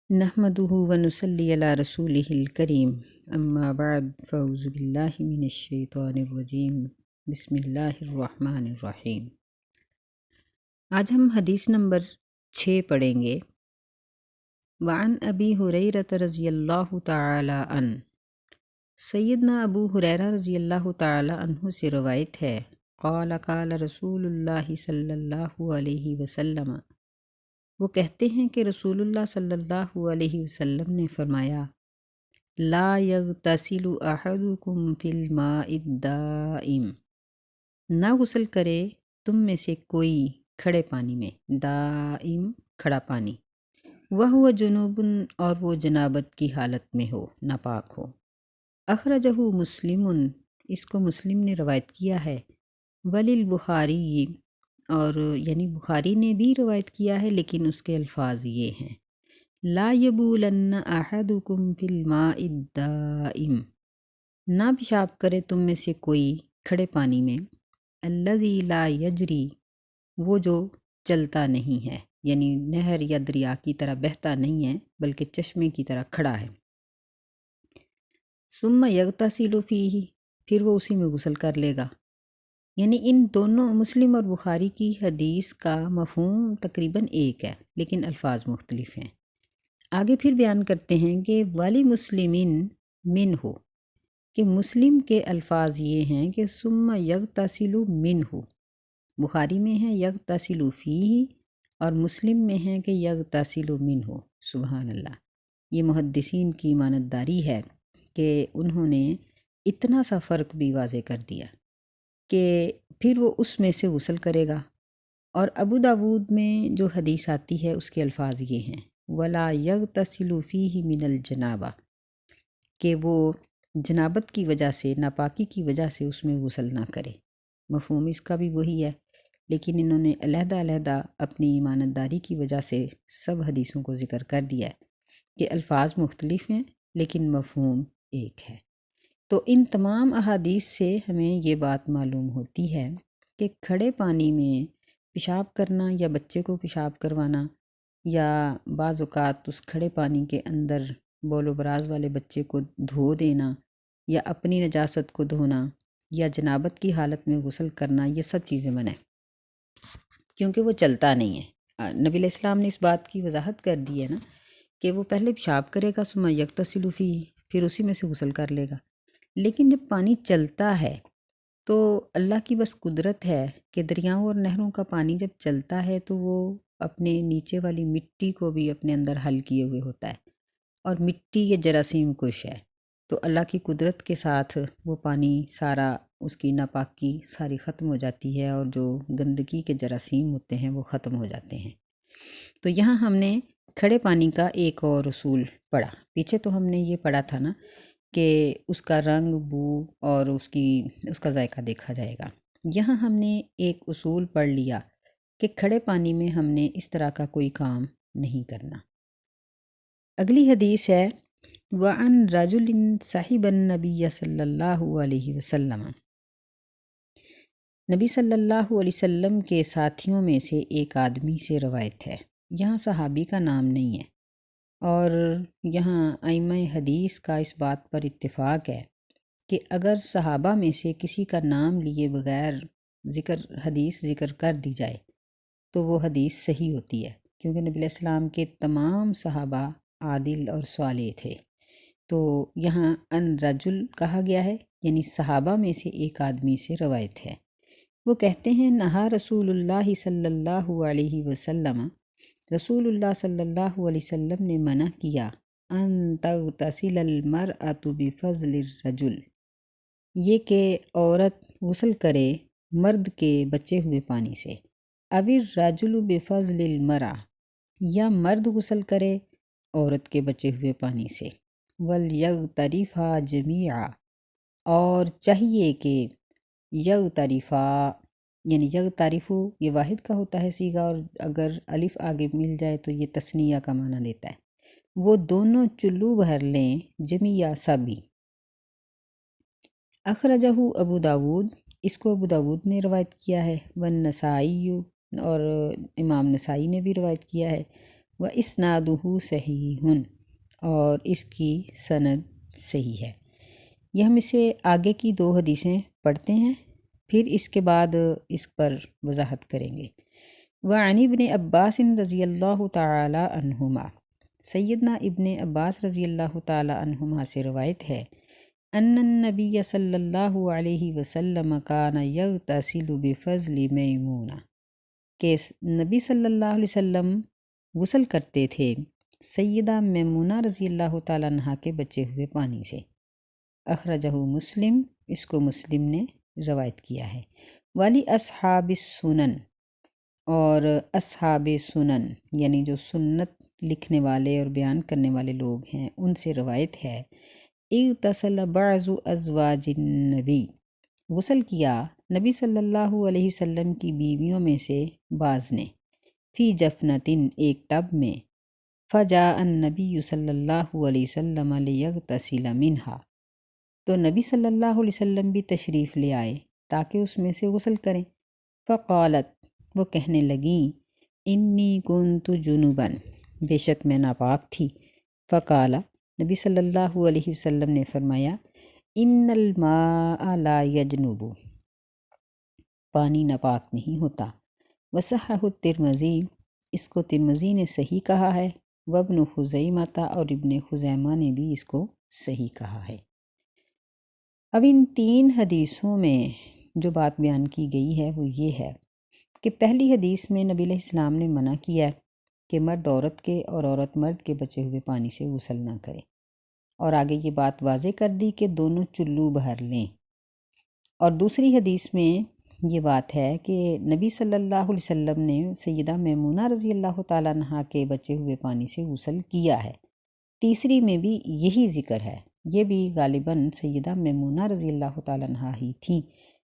نحمده ونصلي على رسوله الكريم اما بعد فاعوذ باللہ من الشیطان الرجیم بسم اللہ الرحمن الرحیم۔ آج ہم حدیث نمبر 6 پڑھیں گے۔ وعن ابی ہریرہ رضی اللہ تعالی عنہ، سیدنا ابو ہریرہ رضی اللہ تعالی عنہ سے روایت ہے، قال قال رسول اللہ صلی اللہ علیہ وسلم، وہ کہتے ہیں کہ رسول اللہ صلی اللہ علیہ وسلم نے فرمایا، لا یغتسل احدکم فی الماء الدائم، نہ غسل کرے تم میں سے کوئی کھڑے پانی میں، دائم کھڑا پانی، وہو جنوب، اور وہ جنابت کی حالت میں ہو، ناپاک ہو۔ اخرجہ مسلم، اس کو مسلم نے روایت کیا ہے، وللبخاری، اور یعنی بخاری نے بھی روایت کیا ہے لیکن اس کے الفاظ یہ ہیں، لا یبولن احدکم فی الماء الدائم، نہ پیشاب کرے تم میں سے کوئی کھڑے پانی میں، الذی لا یجری، وہ جو چلتا نہیں ہے، یعنی نہر یا دریا کی طرح بہتا نہیں ہے بلکہ چشمے کی طرح کھڑا ہے۔ ثم یغتسل فیہ، پھر وہ اسی میں غسل کر لے گا۔ یعنی ان دونوں مسلم اور بخاری کی حدیث کا مفہوم تقریباً ایک ہے لیکن الفاظ مختلف ہیں۔ آگے پھر بیان کرتے ہیں کہ ولی مسلمین من ہو، کہ مسلم کے الفاظ یہ ہیں کہ ثم یغتسل من ہو، بخاری میں ہے یغتسل فیہ اور مسلم میں ہے کہ یغتسل من ہو۔ سبحان اللہ، یہ محدثین کی امانتداری ہے کہ انہوں نے اتنا سا فرق بھی واضح کر دیا کہ پھر وہ اس میں سے غسل کرے گا۔ اور ابو داود میں جو حدیث آتی ہے اس کے الفاظ یہ ہیں، ولا یغتسل فیہ من الجنابہ، کہ وہ جنابت کی وجہ سے، ناپاکی کی وجہ سے اس میں غسل نہ کرے۔ مفہوم اس کا بھی وہی ہے، لیکن انہوں نے علیحدہ علیحدہ اپنی امانتداری کی وجہ سے سب حدیثوں کو ذکر کر دیا ہے کہ الفاظ مختلف ہیں لیکن مفہوم ایک ہے۔ تو ان تمام احادیث سے ہمیں یہ بات معلوم ہوتی ہے کہ کھڑے پانی میں پیشاب کرنا یا بچے کو پیشاب کروانا، یا بعض اوقات اس کھڑے پانی کے اندر بول و براز والے بچے کو دھو دینا، یا اپنی نجاست کو دھونا، یا جنابت کی حالت میں غسل کرنا، یہ سب چیزیں منع ہیں کیونکہ وہ چلتا نہیں ہے۔ نبی علیہ السلام نے اس بات کی وضاحت کر دی ہے نا کہ وہ پہلے پیشاب کرے گا، ثم یغتسل فیہ، پھر اسی میں سے غسل کر لے گا۔ لیکن جب پانی چلتا ہے تو اللہ کی بس قدرت ہے کہ دریاؤں اور نہروں کا پانی جب چلتا ہے تو وہ اپنے نیچے والی مٹی کو بھی اپنے اندر حل کیے ہوئے ہوتا ہے، اور مٹی یہ جراثیم کش ہے، تو اللہ کی قدرت کے ساتھ وہ پانی سارا، اس کی ناپاکی ساری ختم ہو جاتی ہے، اور جو گندگی کے جراثیم ہوتے ہیں وہ ختم ہو جاتے ہیں۔ تو یہاں ہم نے کھڑے پانی کا ایک اور اصول پڑھا، پیچھے تو ہم نے یہ پڑھا تھا نا کہ اس کا رنگ، بو اور اس کا ذائقہ دیکھا جائے گا۔ یہاں ہم نے ایک اصول پڑھ لیا کہ کھڑے پانی میں ہم نے اس طرح کا کوئی کام نہیں کرنا۔ اگلی حدیث ہے، وَعَنْ رَجُلٍ صَحِبَ النَّبِيَّ صلی اللہ علیہ وسلم، نبی صلی اللہ علیہ وسلم کے ساتھیوں میں سے ایک آدمی سے روایت ہے۔ یہاں صحابی کا نام نہیں ہے، اور یہاں ائمہ حدیث کا اس بات پر اتفاق ہے کہ اگر صحابہ میں سے کسی کا نام لیے بغیر حدیث ذکر کر دی جائے تو وہ حدیث صحیح ہوتی ہے، کیونکہ نبی علیہ السلام کے تمام صحابہ عادل اور صالح تھے۔ تو یہاں ان رجل کہا گیا ہے، یعنی صحابہ میں سے ایک آدمی سے روایت ہے۔ وہ کہتے ہیں، نہا رسول اللہ صلی اللہ علیہ وسلم، رسول اللہ صلی اللہ علیہ وسلم نے منع کیا، ان تغتسل المرأۃ بفضل الرجل، یہ کہ عورت غسل کرے مرد کے بچے ہوئے پانی سے، اب الرجل بفضل المرأہ، یا مرد غسل کرے عورت کے بچے ہوئے پانی سے، ولیغترفا جمیعا، اور چاہیے کہ یغترفا، یعنی یغترفو یہ واحد کا ہوتا ہے صیغہ، اور اگر الف آگے مل جائے تو یہ تثنیہ کا معنی دیتا ہے، وہ دونوں چلو بھر لیں، جمیعہ سبھی۔ اخرجہ ابو داود، اس کو ابو داود نے روایت کیا ہے، والنسائی، اور امام نسائی نے بھی روایت کیا ہے، و اسنادہ صحیح، اور اس کی سند صحیح ہے۔ یہ ہم اسے آگے کی 2 حدیثیں پڑھتے ہیں، پھر اس کے بعد اس پر وضاحت کریں گے۔ وعن ابن عباس رضی اللہ تعالی عنہما، سیدنا ابن عباس رضی اللہ تعالی عنہما سے روایت ہے، ان النبی صلی اللہ علیہ وسلم کان یغتسل بفضل میمونہ، کہ نبی صلی اللہ علیہ وسلم غسل کرتے تھے سیدہ میمونہ رضی اللہ تعالیٰ عنہا کے بچے ہوئے پانی سے۔ اخرجہ مسلم، اس کو مسلم نے روایت کیا ہے۔ والی اصحاب السنن، اور اصحاب سنن یعنی جو سنت لکھنے والے اور بیان کرنے والے لوگ ہیں ان سے روایت ہے، اغتسل بعض ازواج النبی، غسل کیا نبی صلی اللہ علیہ وسلم کی بیویوں میں سے بعض نے، فی جفنتن، ایک ٹب میں، فجاء النبی صلی اللہ علیہ وسلم لیغتسل منہا، تو نبی صلی اللہ علیہ وسلم بھی تشریف لے آئے تاکہ اس میں سے غسل کریں۔ فقالت، وہ کہنے لگیں، انی کنت جنباً، بے شک میں ناپاک تھی۔ فقال، نبی صلی اللہ علیہ وسلم نے فرمایا، ان الماء لا یجنب، پانی ناپاک نہیں ہوتا۔ وصححہ الترمذی، اس کو ترمذی نے صحیح کہا ہے، وابن خزیمہ، اور ابن خزیمہ نے بھی اس کو صحیح کہا ہے۔ اب ان 3 حدیثوں میں جو بات بیان کی گئی ہے وہ یہ ہے کہ پہلی حدیث میں نبی علیہ السلام نے منع کیا ہے کہ مرد عورت کے اور عورت مرد کے بچے ہوئے پانی سے غسل نہ کرے، اور آگے یہ بات واضح کر دی کہ دونوں چلو بھر لیں۔ اور دوسری حدیث میں یہ بات ہے کہ نبی صلی اللہ علیہ وسلم نے سیدہ میمونہ رضی اللہ تعالیٰ عنہا کے بچے ہوئے پانی سے غسل کیا ہے۔ تیسری میں بھی یہی ذکر ہے، یہ بھی غالباً سیدہ میمونہ رضی اللہ تعالیٰ عنہا ہی تھیں،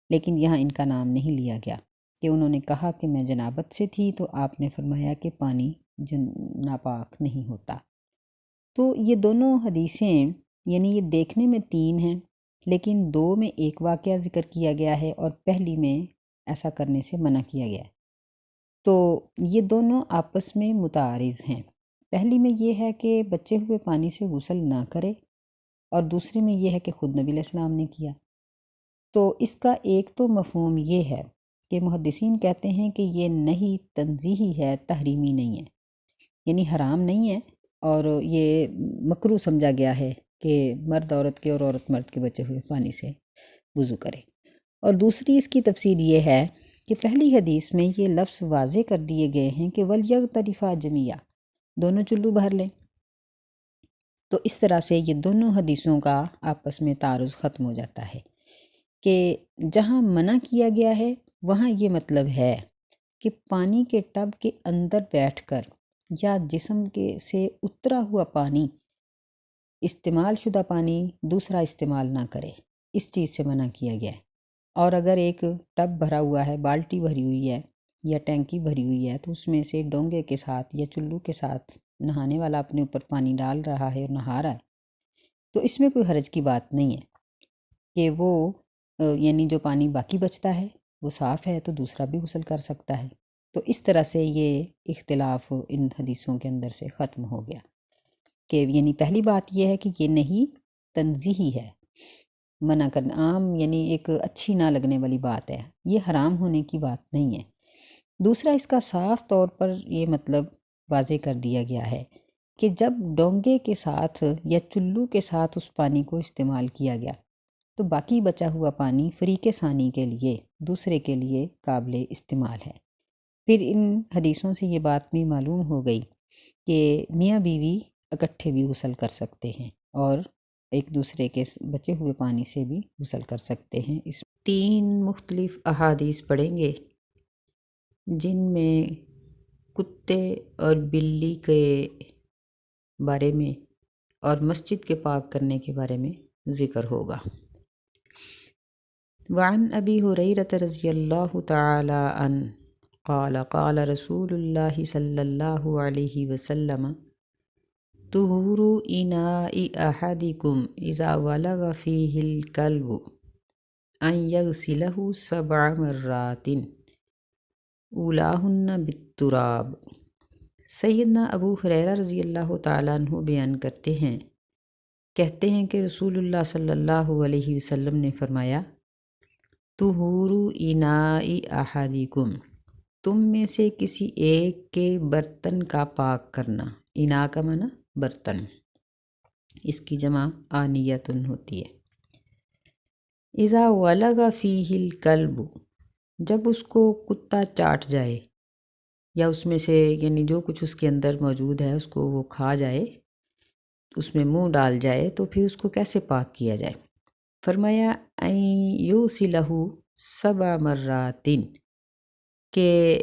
لیکن یہاں ان کا نام نہیں لیا گیا کہ انہوں نے کہا کہ میں جنابت سے تھی تو آپ نے فرمایا کہ پانی ناپاک نہیں ہوتا۔ تو یہ دونوں حدیثیں یعنی یہ دیکھنے میں 3 ہیں، لیکن 2 میں ایک واقعہ ذکر کیا گیا ہے اور پہلی میں ایسا کرنے سے منع کیا گیا ہے۔ تو یہ دونوں آپس میں متعارض ہیں۔ پہلی میں یہ ہے کہ بچے ہوئے پانی سے غسل نہ کرے، اور دوسری میں یہ ہے کہ خود نبی علیہ السلام نے کیا۔ تو اس کا ایک تو مفہوم یہ ہے کہ محدثین کہتے ہیں کہ یہ نہیں تنزیہی ہے، تحریمی نہیں ہے، یعنی حرام نہیں ہے، اور یہ مکروہ سمجھا گیا ہے کہ مرد عورت کے اور عورت مرد کے بچے ہوئے پانی سے وضو کرے۔ اور دوسری اس کی تفسیر یہ ہے کہ پہلی حدیث میں یہ لفظ واضح کر دیے گئے ہیں کہ وَلْيَغْتَرِفَا جَمِيعًا، دونوں چلو بھر لیں، تو اس طرح سے یہ دونوں حدیثوں کا آپس میں تعارض ختم ہو جاتا ہے کہ جہاں منع کیا گیا ہے وہاں یہ مطلب ہے کہ پانی کے ٹب کے اندر بیٹھ کر یا جسم کے سے اترا ہوا پانی، استعمال شدہ پانی دوسرا استعمال نہ کرے، اس چیز سے منع کیا گیا ہے۔ اور اگر ایک ٹب بھرا ہوا ہے، بالٹی بھری ہوئی ہے یا ٹینکی بھری ہوئی ہے، تو اس میں سے ڈونگے کے ساتھ یا چلو کے ساتھ نہانے والا اپنے اوپر پانی ڈال رہا ہے اور نہا رہا ہے، تو اس میں کوئی حرج کی بات نہیں ہے کہ وہ یعنی جو پانی باقی بچتا ہے وہ صاف ہے تو دوسرا بھی غسل کر سکتا ہے۔ تو اس طرح سے یہ اختلاف ان حدیثوں کے اندر سے ختم ہو گیا کہ یعنی پہلی بات یہ ہے کہ یہ نہیں تنزیہی ہے، منع کرنا عام یعنی ایک اچھی نہ لگنے والی بات ہے، یہ حرام ہونے کی بات نہیں ہے۔ دوسرا اس کا صاف طور پر یہ مطلب واضح کر دیا گیا ہے کہ جب ڈونگے کے ساتھ یا چلو کے ساتھ اس پانی کو استعمال کیا گیا تو باقی بچا ہوا پانی فریق ثانی کے لیے، دوسرے کے لیے قابل استعمال ہے۔ پھر ان حدیثوں سے یہ بات بھی معلوم ہو گئی کہ میاں بیوی اکٹھے بھی غسل کر سکتے ہیں اور ایک دوسرے کے بچے ہوئے پانی سے بھی غسل کر سکتے ہیں۔ اس 3 مختلف احادیث پڑھیں گے جن میں کتے اور بلی کے بارے میں اور مسجد کے پاک کرنے کے بارے میں ذکر ہوگا۔ وعن ابی ہریرہ رضی اللہ تعالی عنہ قال قال رسول اللہ صلی اللہ علیہ وسلم طہور اناء احدکم اذا ولغ فیہ الکلب ان یغسلہ 7 مرات اولاہن بالتراب سیدنا ابو ہریرہ رضی اللہ تعالیٰ عنہ بیان کرتے ہیں، کہتے ہیں کہ رسول اللہ صلی اللہ علیہ وسلم نے فرمایا، طہور اناء احدکم، تم میں سے کسی ایک کے برتن کا پاک کرنا، انا کا معنی برتن، اس کی جمع آنیتن ہوتی ہے۔ اذا ولغ فیہ الکلب، جب اس کو کتا چاٹ جائے یا اس میں سے یعنی جو کچھ اس کے اندر موجود ہے اس کو وہ کھا جائے، اس میں منہ ڈال جائے، تو پھر اس کو کیسے پاک کیا جائے؟ فرمایا ان یوصلہ 7 مرات، کہ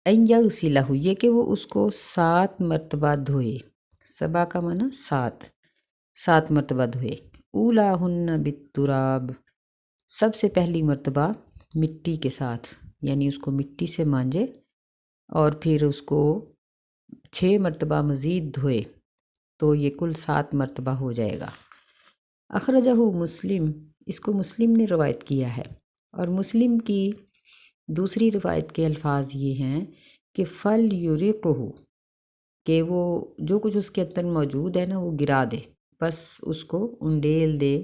ان یغسلہ، یہ کہ وہ اس کو 7 مرتبہ دھوئے، 7 کا معنی 7 مرتبہ دھوئے۔ اولاہن بالتراب، سب سے پہلی مرتبہ مٹی کے ساتھ، یعنی اس کو مٹی سے مانجے اور پھر اس کو 6 مرتبہ مزید دھوئے، تو یہ کل 7 مرتبہ ہو جائے گا۔ اخرجہ مسلم، اس کو مسلم نے روایت کیا ہے، اور مسلم کی دوسری روایت کے الفاظ یہ ہیں کہ فل یورقہ، کہ وہ جو کچھ اس کے اندر موجود ہے نا وہ گرا دے، بس اس کو انڈیل دے،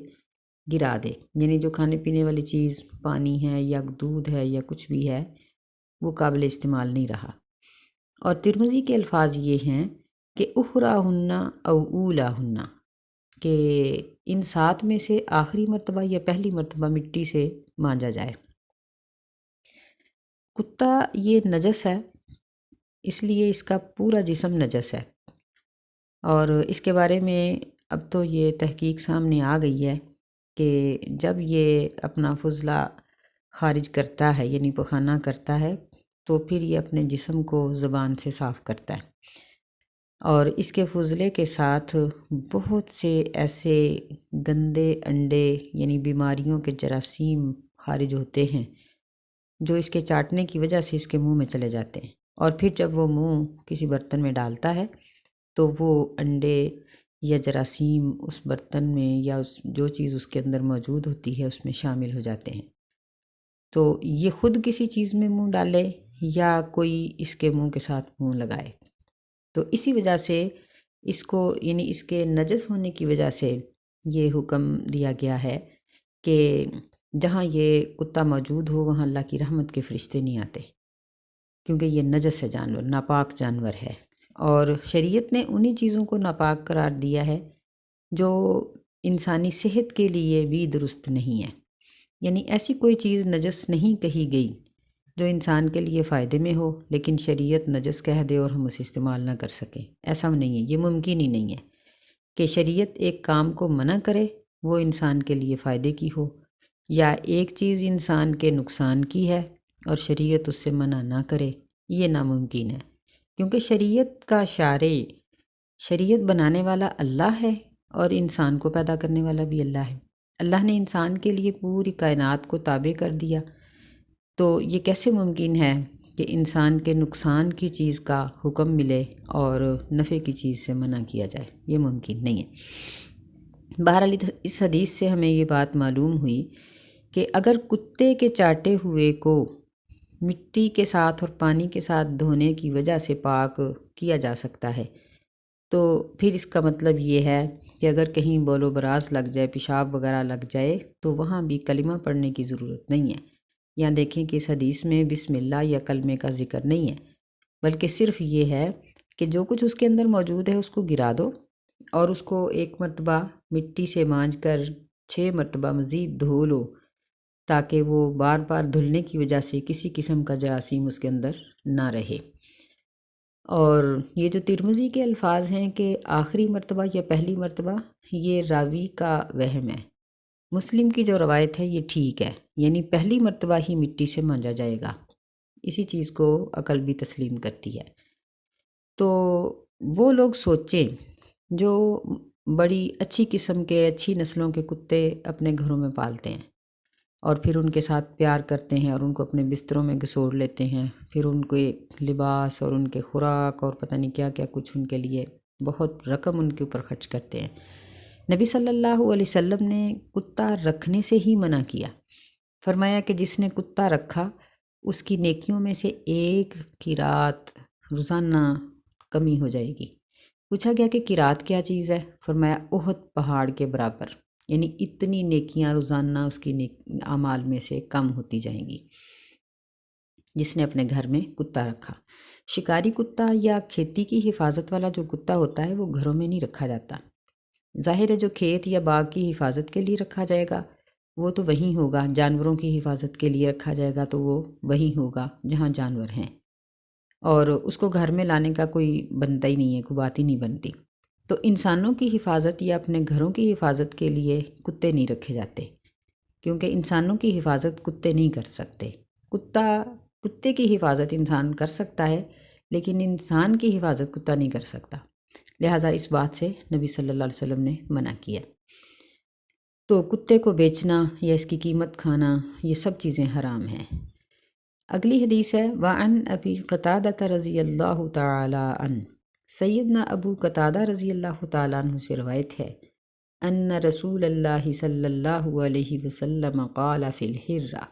گرا دے، یعنی جو کھانے پینے والی چیز پانی ہے یا دودھ ہے یا کچھ بھی ہے وہ قابل استعمال نہیں رہا۔ اور ترمذی کے الفاظ یہ ہیں کہ اخراہن او اولاہن، کہ ان 7 میں سے آخری مرتبہ یا پہلی مرتبہ مٹی سے مانجا جائے۔ کتا یہ نجس ہے، اس لیے اس کا پورا جسم نجس ہے، اور اس کے بارے میں اب تو یہ تحقیق سامنے آ گئی ہے کہ جب یہ اپنا فضلہ خارج کرتا ہے یعنی پخانہ کرتا ہے تو پھر یہ اپنے جسم کو زبان سے صاف کرتا ہے، اور اس کے فضلے کے ساتھ بہت سے ایسے گندے انڈے یعنی بیماریوں کے جراثیم خارج ہوتے ہیں جو اس کے چاٹنے کی وجہ سے اس کے منہ میں چلے جاتے ہیں، اور پھر جب وہ منہ کسی برتن میں ڈالتا ہے تو وہ انڈے یا جراثیم اس برتن میں یا جو چیز اس کے اندر موجود ہوتی ہے اس میں شامل ہو جاتے ہیں۔ تو یہ خود کسی چیز میں منہ ڈالے یا کوئی اس کے منہ کے ساتھ منہ لگائے، تو اسی وجہ سے اس کو یعنی اس کے نجس ہونے کی وجہ سے یہ حکم دیا گیا ہے کہ جہاں یہ کتا موجود ہو وہاں اللہ کی رحمت کے فرشتے نہیں آتے، کیونکہ یہ نجس ہے، جانور ناپاک جانور ہے، اور شریعت نے انہی چیزوں کو ناپاک قرار دیا ہے جو انسانی صحت کے لیے بھی درست نہیں ہے، یعنی ایسی کوئی چیز نجس نہیں کہی گئی جو انسان کے لیے فائدے میں ہو لیکن شریعت نجس کہہ دے اور ہم اسے استعمال نہ کر سکیں، ایسا نہیں ہے، یہ ممکن ہی نہیں ہے کہ شریعت ایک کام کو منع کرے وہ انسان کے لیے فائدے کی ہو، یا ایک چیز انسان کے نقصان کی ہے اور شریعت اس سے منع نہ کرے، یہ ناممکن ہے، کیونکہ شریعت کا شارع، شریعت بنانے والا اللہ ہے اور انسان کو پیدا کرنے والا بھی اللہ ہے۔ اللہ نے انسان کے لیے پوری کائنات کو تابع کر دیا، تو یہ کیسے ممکن ہے کہ انسان کے نقصان کی چیز کا حکم ملے اور نفع کی چیز سے منع کیا جائے؟ یہ ممکن نہیں ہے۔ بہرحال اس حدیث سے ہمیں یہ بات معلوم ہوئی کہ اگر کتے کے چاٹے ہوئے کو مٹی کے ساتھ اور پانی کے ساتھ دھونے کی وجہ سے پاک کیا جا سکتا ہے، تو پھر اس کا مطلب یہ ہے کہ اگر کہیں بول و براز لگ جائے، پیشاب وغیرہ لگ جائے، تو وہاں بھی کلمہ پڑھنے کی ضرورت نہیں ہے۔ یہاں دیکھیں کہ اس حدیث میں بسم اللہ یا کلمے کا ذکر نہیں ہے، بلکہ صرف یہ ہے کہ جو کچھ اس کے اندر موجود ہے اس کو گرا دو اور اس کو 1 مرتبہ مٹی سے مانج کر 6 مرتبہ مزید دھو لو، تاکہ وہ بار بار دھلنے کی وجہ سے کسی قسم کا جراثیم اس کے اندر نہ رہے۔ اور یہ جو ترمذی کے الفاظ ہیں کہ آخری مرتبہ یا پہلی مرتبہ، یہ راوی کا وہم ہے، مسلم کی جو روایت ہے یہ ٹھیک ہے، یعنی پہلی مرتبہ ہی مٹی سے مانجا جائے گا، اسی چیز کو عقل بھی تسلیم کرتی ہے۔ تو وہ لوگ سوچیں جو بڑی اچھی قسم کے اچھی نسلوں کے کتے اپنے گھروں میں پالتے ہیں اور پھر ان کے ساتھ پیار کرتے ہیں اور ان کو اپنے بستروں میں گھسوڑ لیتے ہیں، پھر ان کو لباس اور ان کے خوراک اور پتہ نہیں کیا کیا کچھ ان کے لیے بہت رقم ان کے اوپر خرچ کرتے ہیں۔ نبی صلی اللہ علیہ وسلم نے کتا رکھنے سے ہی منع کیا، فرمایا کہ جس نے کتا رکھا اس کی نیکیوں میں سے 1 کی رات روزانہ کمی ہو جائے گی۔ پوچھا گیا کہ قرات کیا چیز ہے؟ فرمایا احد پہاڑ کے برابر، یعنی اتنی نیکیاں روزانہ اس کی اعمال میں سے کم ہوتی جائیں گی جس نے اپنے گھر میں کتا رکھا۔ شکاری کتا یا کھیتی کی حفاظت والا جو کتا ہوتا ہے وہ گھروں میں نہیں رکھا جاتا۔ ظاہر ہے جو کھیت یا باغ کی حفاظت کے لیے رکھا جائے گا وہ تو وہیں ہوگا، جانوروں کی حفاظت کے لیے رکھا جائے گا تو وہ وہیں ہوگا جہاں جانور ہیں، اور اس کو گھر میں لانے کا کوئی بنتا ہی نہیں ہے، کوئی بات ہی نہیں بنتی۔ تو انسانوں کی حفاظت یا اپنے گھروں کی حفاظت کے لیے کتے نہیں رکھے جاتے، کیونکہ انسانوں کی حفاظت کتے نہیں کر سکتے۔ کتے کی حفاظت انسان کر سکتا ہے لیکن انسان کی حفاظت کتا نہیں کر سکتا، لہٰذا اس بات سے نبی صلی اللہ علیہ وسلم نے منع کیا۔ تو کتے کو بیچنا یا اس کی قیمت کھانا یہ سب چیزیں حرام ہیں۔ اگلی حدیث ہے وعن ابی قتادہ رضی اللہ تعالی عنہ، سیدنا ابو قتادہ رضی اللہ تعالیٰ عنہ سے روایت ہے ان رسول اللہ صلی اللہ علیہ وسلم قال فی الحرہ،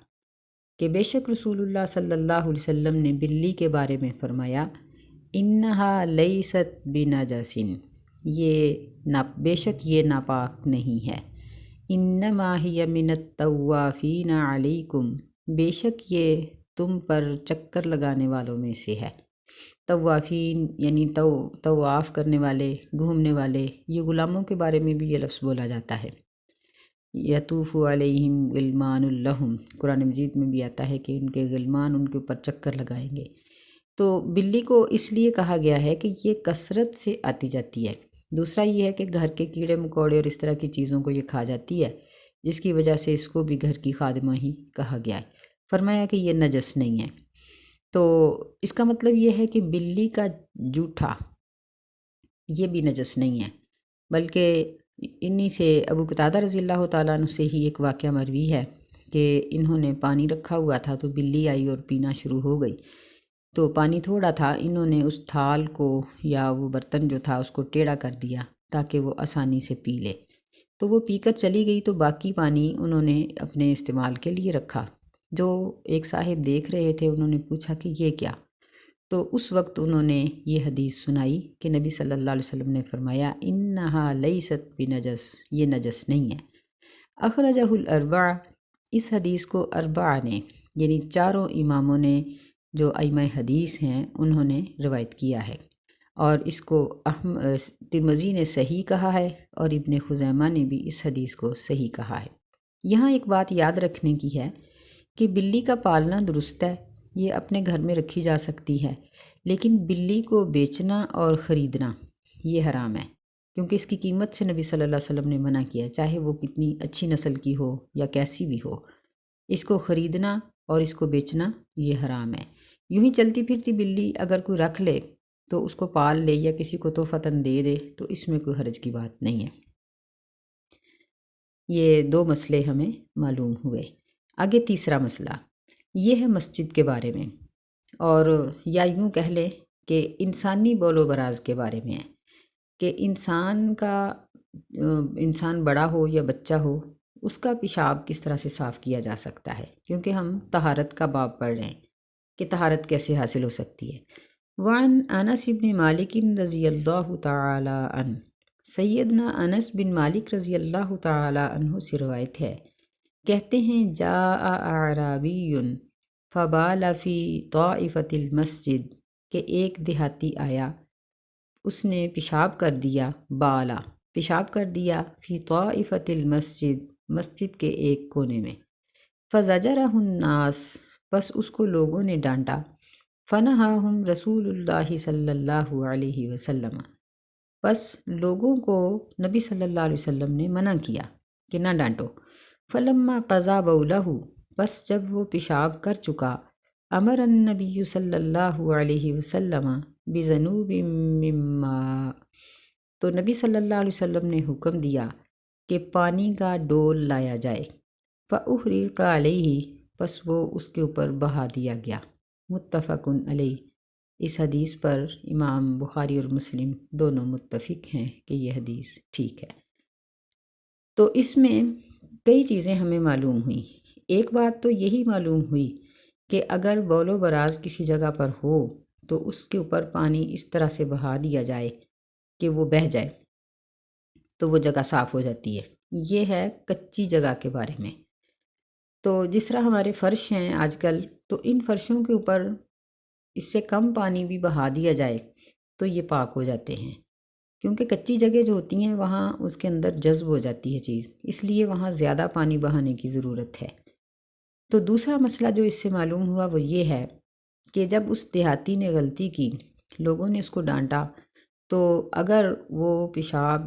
کہ بے شک رسول اللہ صلی اللہ علیہ وسلم نے بلی کے بارے میں فرمایا انہا لیست بنجس، بے شک یہ ناپاک نہیں ہے، انما ہی من الطوافین علیکم، بے شک یہ تم پر چکر لگانے والوں میں سے ہے۔ طوافین یعنی طواف کرنے والے، گھومنے والے، یہ غلاموں کے بارے میں بھی یہ لفظ بولا جاتا ہے۔ یطوف علیہم غلمان لہم، قرآن مجید میں بھی آتا ہے کہ ان کے غلمان ان کے اوپر چکر لگائیں گے۔ تو بلی کو اس لیے کہا گیا ہے کہ یہ کثرت سے آتی جاتی ہے۔ دوسرا یہ ہے کہ گھر کے کیڑے مکوڑے اور اس طرح کی چیزوں کو یہ کھا جاتی ہے، جس کی وجہ سے اس کو بھی گھر کی خادمہ ہی کہا گیا ہے۔ فرمایا کہ یہ نجس نہیں ہے۔ تو اس کا مطلب یہ ہے کہ بلی کا جوٹھا یہ بھی نجس نہیں ہے، بلکہ انہی سے ابو قتادہ رضی اللہ تعالیٰ عنہ سے ہی ایک واقعہ مروی ہے کہ انہوں نے پانی رکھا ہوا تھا تو بلی آئی اور پینا شروع ہو گئی۔ تو پانی تھوڑا تھا، انہوں نے اس تھال کو یا وہ برتن جو تھا اس کو ٹیڑھا کر دیا تاکہ وہ آسانی سے پی لے۔ تو وہ پی کر چلی گئی، تو باقی پانی انہوں نے اپنے استعمال کے لیے رکھا۔ جو ایک صاحب دیکھ رہے تھے انہوں نے پوچھا کہ یہ کیا؟ تو اس وقت انہوں نے یہ حدیث سنائی کہ نبی صلی اللہ علیہ وسلم نے فرمایا انہا لیست بنجس، یہ نجس نہیں ہے۔ اخرجہ الاربعہ، اس حدیث کو اربعہ نے یعنی چاروں اماموں نے جو ائمہ حدیث ہیں انہوں نے روایت کیا ہے، اور اس کو ترمذی نے صحیح کہا ہے اور ابن خزیمہ نے بھی اس حدیث کو صحیح کہا ہے۔ یہاں ایک بات یاد رکھنے کی ہے کہ بلی کا پالنا درست ہے، یہ اپنے گھر میں رکھی جا سکتی ہے، لیکن بلی کو بیچنا اور خریدنا یہ حرام ہے، کیونکہ اس کی قیمت سے نبی صلی اللہ علیہ وسلم نے منع کیا، چاہے وہ کتنی اچھی نسل کی ہو یا کیسی بھی ہو، اس کو خریدنا اور اس کو بیچنا یہ حرام ہے۔ یوں ہی چلتی پھرتی بلی اگر کوئی رکھ لے تو اس کو پال لے یا کسی کو تحفتاً دے دے تو اس میں کوئی حرج کی بات نہیں ہے۔ یہ دو مسئلے ہمیں معلوم ہوئے۔ آگے تیسرا مسئلہ یہ ہے مسجد کے بارے میں، اور یا یوں کہہ لیں کہ انسانی بول و براز کے بارے میں ہے کہ انسان بڑا ہو یا بچہ ہو، اس کا پیشاب کس طرح سے صاف کیا جا سکتا ہے، کیونکہ ہم طہارت کا باب پڑھ رہے ہیں کہ طہارت کیسے حاصل ہو سکتی ہے۔ وعن انس بن مالک رضی اللہ تعالی عنہ، سیدنا انس بن مالک رضی اللہ تعالی عنہ سے روایت ہے، کہتے ہیں جاء اعرابی فبال فی طائفۃ المسجد، کہ ایک دیہاتی آیا، اس نے پیشاب کر دیا، پیشاب کر دیا فی طائفۃ المسجد، مسجد کے ایک کونے میں، فزجرہ الناس، بس اس کو لوگوں نے ڈانٹا، فنہاہم رسول اللہ صلی اللہ علیہ وسلم، بس لوگوں کو نبی صلی اللہ علیہ وسلم نے منع کیا کہ نہ ڈانٹو۔ فلما قضا بولہ، بس جب وہ پیشاب کر چکا، امر النبی صلی اللہ علیہ وسلم بذنوب من ماء، تو نبی صلی اللہ علیہ وسلم نے حکم دیا کہ پانی کا ڈول لایا جائے، فاحرق علیہ، پس وہ اس کے اوپر بہا دیا گیا۔ متفق علیہ، اس حدیث پر امام بخاری اور مسلم دونوں متفق ہیں کہ یہ حدیث ٹھیک ہے۔ تو اس میں کئی چیزیں ہمیں معلوم ہوئیں۔ ایک بات تو یہی معلوم ہوئی کہ اگر بول و براز کسی جگہ پر ہو تو اس کے اوپر پانی اس طرح سے بہا دیا جائے کہ وہ بہہ جائے تو وہ جگہ صاف ہو جاتی ہے۔ یہ ہے کچی جگہ کے بارے میں۔ تو جس طرح ہمارے فرش ہیں آج کل، تو ان فرشوں کے اوپر اس سے کم پانی بھی بہا دیا جائے تو یہ پاک ہو جاتے ہیں، کیونکہ کچی جگہ جو ہوتی ہیں وہاں اس کے اندر جذب ہو جاتی ہے چیز، اس لیے وہاں زیادہ پانی بہانے کی ضرورت ہے۔ تو دوسرا مسئلہ جو اس سے معلوم ہوا وہ یہ ہے کہ جب اس دیہاتی نے غلطی کی، لوگوں نے اس کو ڈانٹا، تو اگر وہ پیشاب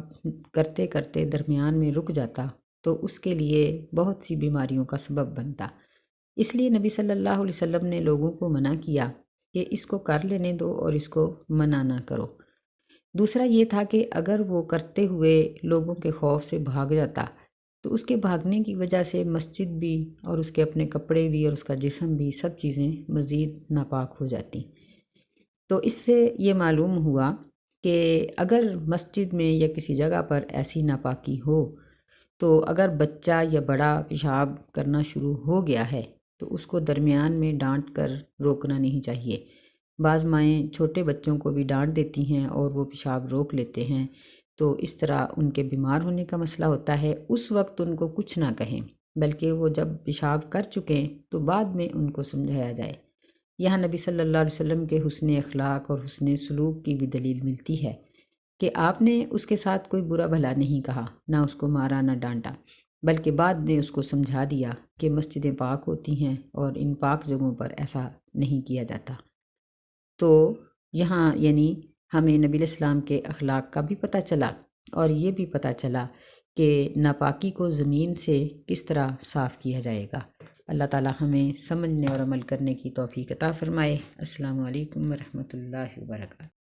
کرتے کرتے درمیان میں رک جاتا تو اس کے لیے بہت سی بیماریوں کا سبب بنتا۔ اس لیے نبی صلی اللہ علیہ وسلم نے لوگوں کو منع کیا کہ اس کو کر لینے دو اور اس کو منع نہ کرو۔ دوسرا یہ تھا کہ اگر وہ کرتے ہوئے لوگوں کے خوف سے بھاگ جاتا تو اس کے بھاگنے کی وجہ سے مسجد بھی اور اس کے اپنے کپڑے بھی اور اس کا جسم بھی سب چیزیں مزید ناپاک ہو جاتی۔ تو اس سے یہ معلوم ہوا کہ اگر مسجد میں یا کسی جگہ پر ایسی ناپاکی ہو، تو اگر بچہ یا بڑا پیشاب کرنا شروع ہو گیا ہے تو اس کو درمیان میں ڈانٹ کر روکنا نہیں چاہیے۔ بعض مائیں چھوٹے بچوں کو بھی ڈانٹ دیتی ہیں اور وہ پیشاب روک لیتے ہیں، تو اس طرح ان کے بیمار ہونے کا مسئلہ ہوتا ہے۔ اس وقت ان کو کچھ نہ کہیں، بلکہ وہ جب پیشاب کر چکیں تو بعد میں ان کو سمجھایا جائے۔ یہاں نبی صلی اللہ علیہ وسلم کے حسن اخلاق اور حسن سلوک کی بھی دلیل ملتی ہے کہ آپ نے اس کے ساتھ کوئی برا بھلا نہیں کہا، نہ اس کو مارا نہ ڈانٹا، بلکہ بعد میں اس کو سمجھا دیا کہ مسجدیں پاک ہوتی ہیں اور ان پاک جگہوں پر ایسا نہیں کیا جاتا۔ تو یہاں یعنی ہمیں نبی علیہ السلام کے اخلاق کا بھی پتہ چلا اور یہ بھی پتہ چلا کہ ناپاکی کو زمین سے کس طرح صاف کیا جائے گا۔ اللہ تعالی ہمیں سمجھنے اور عمل کرنے کی توفیق عطا فرمائے۔ السلام علیکم ورحمۃ اللہ وبرکاتہ۔